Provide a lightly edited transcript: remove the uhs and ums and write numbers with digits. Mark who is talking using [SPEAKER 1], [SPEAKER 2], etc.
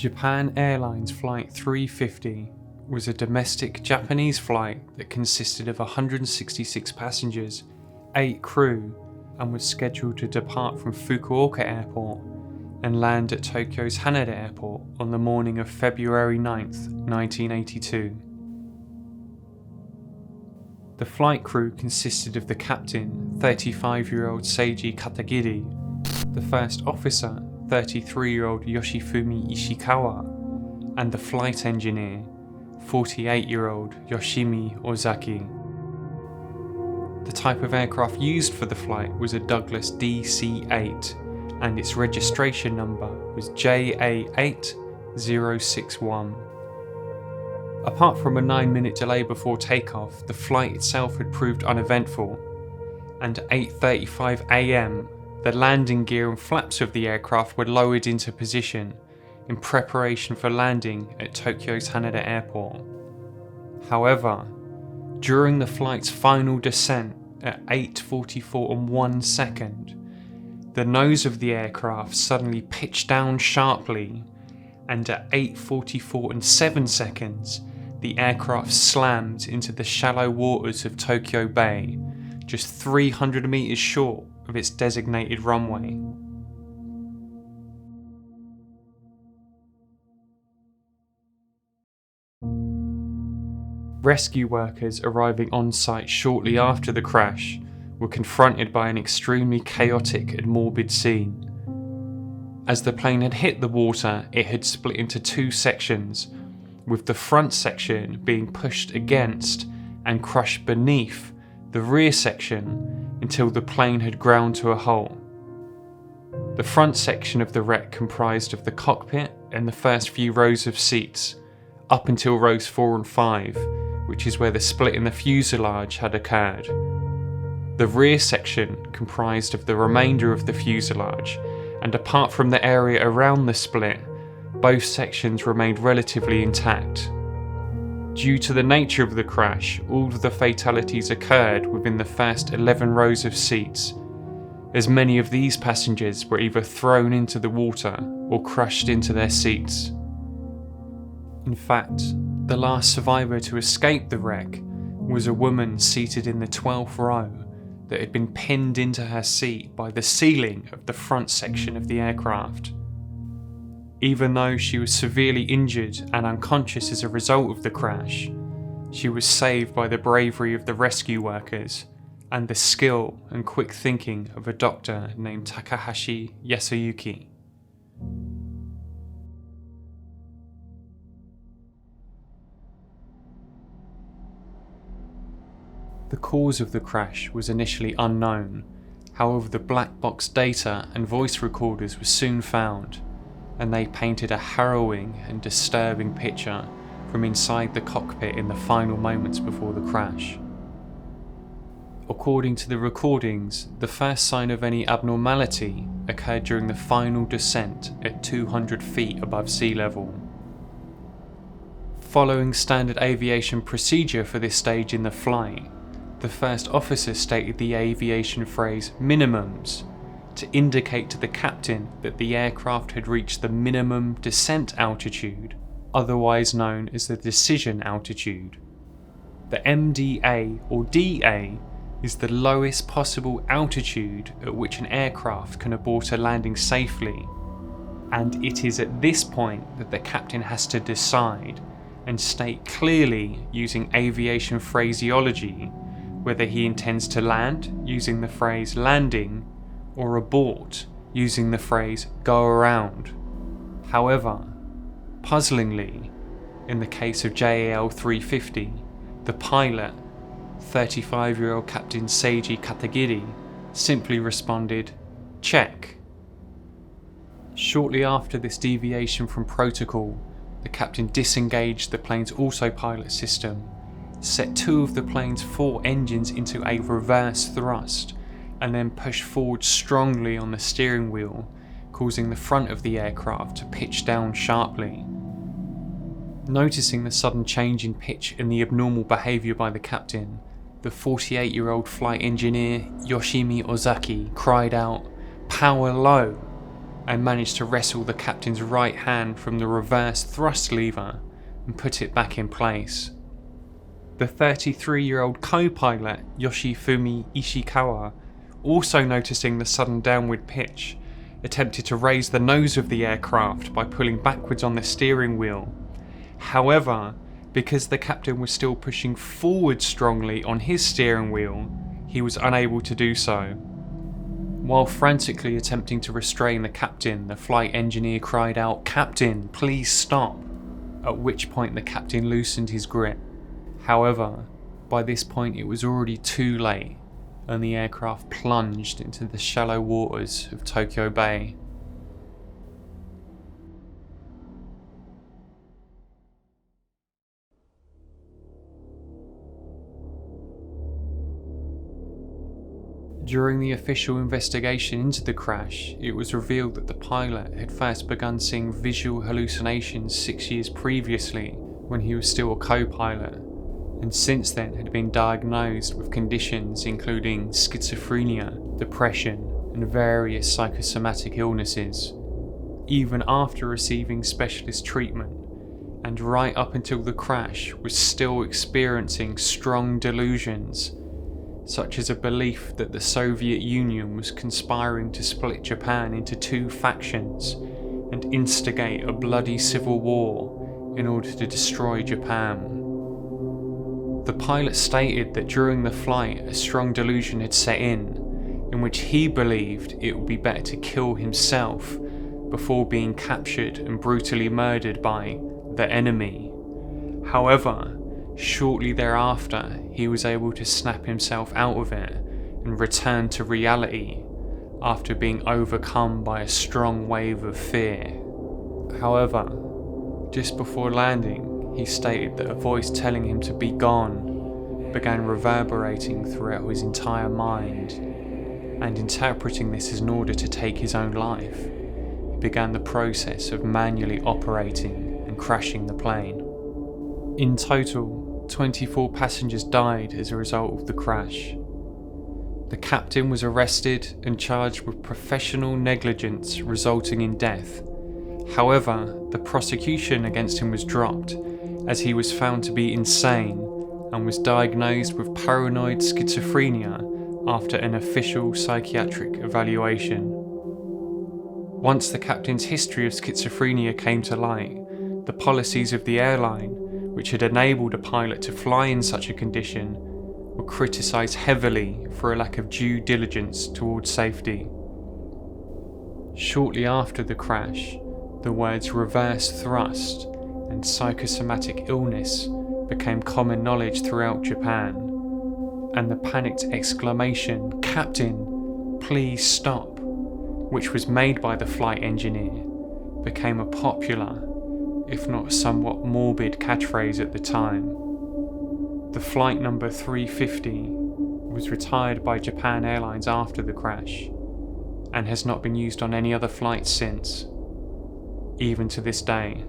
[SPEAKER 1] Japan Airlines Flight 350 was a domestic Japanese flight that consisted of 166 passengers, 8 crew, and was scheduled to depart from Fukuoka Airport and land at Tokyo's Haneda Airport on the morning of February 9th, 1982. The flight crew consisted of the captain, 35-year-old Seiji Katagiri, the first officer, 33-year-old Yoshifumi Ishikawa, and the flight engineer, 48-year-old Yoshimi Ozaki. The type of aircraft used for the flight was a Douglas DC-8, and its registration number was JA8061. Apart from a 9-minute delay before takeoff, the flight itself had proved uneventful, and at 8:35 AM, the landing gear and flaps of the aircraft were lowered into position in preparation for landing at Tokyo's Haneda Airport. However, during the flight's final descent at 8:44 the nose of the aircraft suddenly pitched down sharply, and at 8:44 the aircraft slammed into the shallow waters of Tokyo Bay, just 300 meters short of its designated runway. Rescue workers arriving on site shortly after the crash were confronted by an extremely chaotic and morbid scene. As the plane had hit the water, it had split into 2 sections, with the front section being pushed against and crushed beneath the rear section until the plane had ground to a halt. The front section of the wreck comprised of the cockpit and the first few rows of seats, up until rows 4 and 5, which is where the split in the fuselage had occurred. The rear section comprised of the remainder of the fuselage, and apart from the area around the split, both sections remained relatively intact. Due to the nature of the crash, all of the fatalities occurred within the first 11 rows of seats, as many of these passengers were either thrown into the water or crushed into their seats. In fact, the last survivor to escape the wreck was a woman seated in the 12th row that had been pinned into her seat by the ceiling of the front section of the aircraft. Even though she was severely injured and unconscious as a result of the crash, she was saved by the bravery of the rescue workers and the skill and quick thinking of a doctor named Takahashi Yasuyuki. The cause of the crash was initially unknown. However, the black box data and voice recorders were soon found, and they painted a harrowing and disturbing picture from inside the cockpit in the final moments before the crash. According to the recordings, the first sign of any abnormality occurred during the final descent at 200 feet above sea level. Following standard aviation procedure for this stage in the flight, the first officer stated the aviation phrase minimums to indicate to the captain that the aircraft had reached the minimum descent altitude, otherwise known as the decision altitude. The MDA or DA is the lowest possible altitude at which an aircraft can abort a landing safely, and it is at this point that the captain has to decide and state clearly using aviation phraseology whether he intends to land using the phrase landing or abort using the phrase go around. However, puzzlingly, in the case of JAL350, the pilot, 35-year-old Captain Seiji Katagiri, simply responded, check. Shortly after this deviation from protocol, the captain disengaged the plane's autopilot system, set 2 of the plane's 4 engines into a reverse thrust, and then pushed forward strongly on the steering wheel, causing the front of the aircraft to pitch down sharply. Noticing the sudden change in pitch and the abnormal behaviour by the captain, the 48-year-old flight engineer Yoshimi Ozaki cried out, "Power low," and managed to wrestle the captain's right hand from the reverse thrust lever and put it back in place. The 33-year-old co-pilot Yoshifumi Ishikawa, also noticing the sudden downward pitch, attempted to raise the nose of the aircraft by pulling backwards on the steering wheel. However, because the captain was still pushing forward strongly on his steering wheel, he was unable to do so. While frantically attempting to restrain the captain, the flight engineer cried out, "Captain, please stop," at which point the captain loosened his grip. However, by this point it was already too late, and the aircraft plunged into the shallow waters of Tokyo Bay. During the official investigation into the crash, it was revealed that the pilot had first begun seeing visual hallucinations 6 years previously when he was still a co-pilot, and since then had been diagnosed with conditions including schizophrenia, depression, and various psychosomatic illnesses. Even after receiving specialist treatment, and right up until the crash, was still experiencing strong delusions, such as a belief that the Soviet Union was conspiring to split Japan into two factions and instigate a bloody civil war in order to destroy Japan. The pilot stated that during the flight a strong delusion had set in which he believed it would be better to kill himself before being captured and brutally murdered by the enemy. However, shortly thereafter, he was able to snap himself out of it and return to reality after being overcome by a strong wave of fear. However, just before landing, he stated that a voice telling him to be gone began reverberating throughout his entire mind, and interpreting this as an order to take his own life, he began the process of manually operating and crashing the plane. In total, 24 passengers died as a result of the crash. The captain was arrested and charged with professional negligence resulting in death. However, the prosecution against him was dropped as he was found to be insane and was diagnosed with paranoid schizophrenia after an official psychiatric evaluation. Once the captain's history of schizophrenia came to light, the policies of the airline, which had enabled a pilot to fly in such a condition, were criticised heavily for a lack of due diligence towards safety. Shortly after the crash, the words reverse thrust and psychosomatic illness became common knowledge throughout Japan, and the panicked exclamation, "Captain, please stop," which was made by the flight engineer, became a popular, if not somewhat morbid, catchphrase at the time. The flight number 350 was retired by Japan Airlines after the crash and has not been used on any other flights since, even to this day.